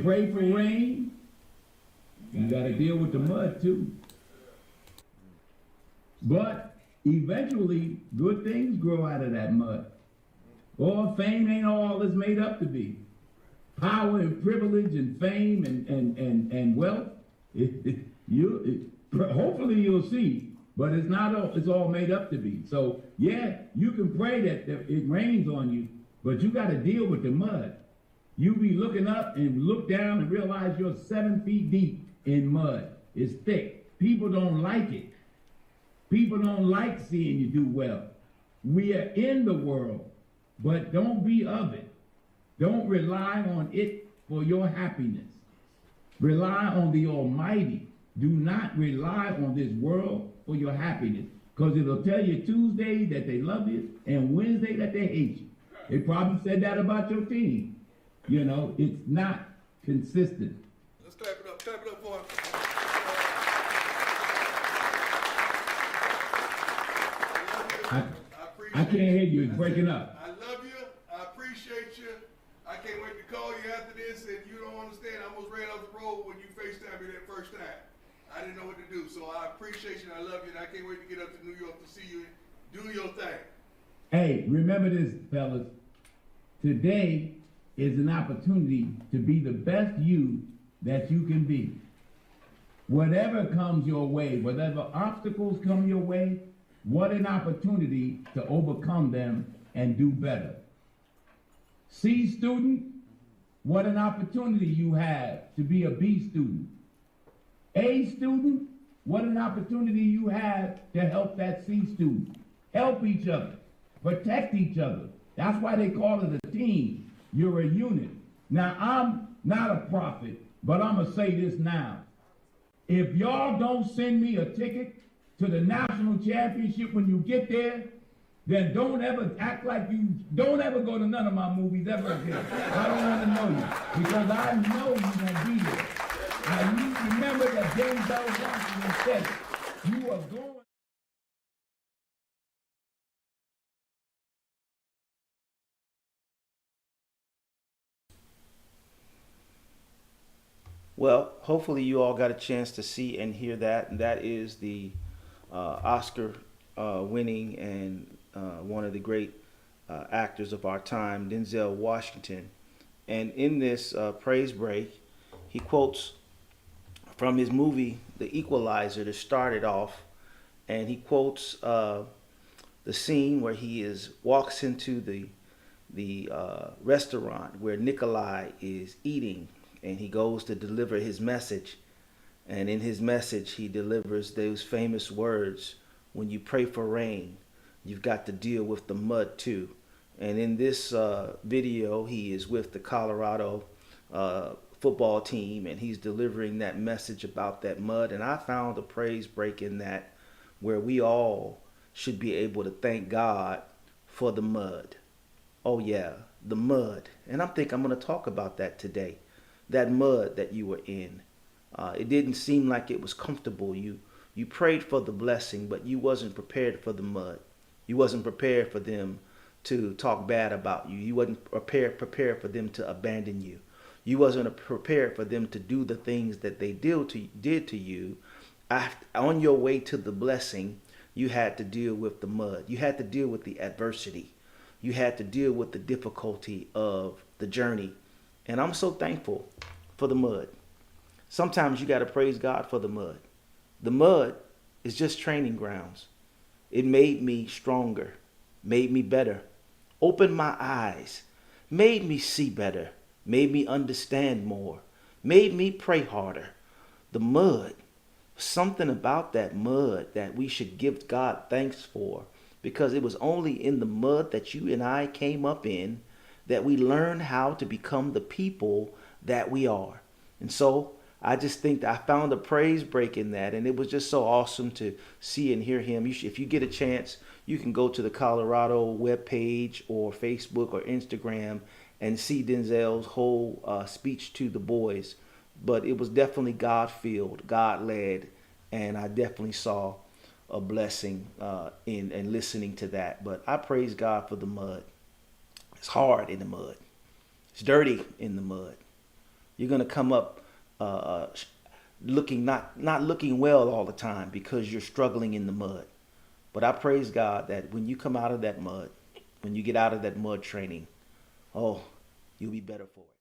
pray for rain, you got to deal with the mud too. But eventually, good things grow out of that mud. All fame ain't all it's made up to be. Power and privilege and fame and wealth, hopefully you'll see, but it's not all, it's all made up to be. So yeah, you can pray that it rains on you, but you got to deal with the mud. You be looking up and look down and realize you're 7 feet deep in mud. It's thick. People don't like it. People don't like seeing you do well. We are in the world, but don't be of it. Don't rely on it for your happiness. Rely on the Almighty. Do not rely on this world for your happiness, because it'll tell you Tuesday that they love you and Wednesday that they hate you. They probably said that about your team. You know, it's not consistent. Let's clap it up for him. I can't hear you, it's breaking up. I love you, I appreciate you. I can't wait to call you after this, and you don't understand, I almost ran off the road when you FaceTimed me that first time. I didn't know what to do, so I appreciate you and I love you, and I can't wait to get up to New York to see you do your thing. Hey, remember this, fellas. Today is an opportunity to be the best you that you can be. Whatever comes your way, whatever obstacles come your way, what an opportunity to overcome them and do better. C student, what an opportunity you have to be a B student. A student, what an opportunity you have to help that C student. Help each other, protect each other. That's why they call it a team. You're a unit. Now, I'm not a prophet, but I'm gonna say this now. If y'all don't send me a ticket to the national championship when you get there, then don't ever act like don't ever go to none of my movies ever again. I don't want to know you, because I know you're gonna be there. I remember that Denzel Washington said it. You are going. Well, hopefully you all got a chance to see and hear that. And that is the Oscar winning and one of the great actors of our time, Denzel Washington. And in this praise break, he quotes from his movie, The Equalizer, to start it off. And he quotes the scene where he walks into the restaurant where Nikolai is eating, and he goes to deliver his message. And in his message, he delivers those famous words, when you pray for rain, you've got to deal with the mud too. And in this video, he is with the Colorado football team, and he's delivering that message about that mud. And I found a praise break in that where we all should be able to thank God for the mud. Oh yeah, the mud. And I'm going to talk about that today. That mud that you were in. It didn't seem like it was comfortable. You prayed for the blessing, but you wasn't prepared for the mud. You wasn't prepared for them to talk bad about you. You wasn't prepared for them to abandon you. You wasn't prepared for them to do the things that they did to you. On your way to the blessing, you had to deal with the mud. You had to deal with the adversity. You had to deal with the difficulty of the journey. And I'm so thankful for the mud. Sometimes you got to praise God for the mud. The mud is just training grounds. It made me stronger, made me better, opened my eyes, made me see better, made me understand more, made me pray harder. The mud, something about that mud that we should give God thanks for, because it was only in the mud that you and I came up in that we learn how to become the people that we are. And so I just think that I found a praise break in that, and it was just so awesome to see and hear him. If you get a chance, you can go to the Colorado webpage or Facebook or Instagram and see Denzel's whole speech to the boys. But it was definitely God-filled, God-led, and I definitely saw a blessing in listening to that. But I praise God for the mud. It's hard in the mud. It's dirty in the mud. You're going to come up looking not looking well all the time because you're struggling in the mud. But I praise God that when you come out of that mud, when you get out of that mud training, oh, you'll be better for it.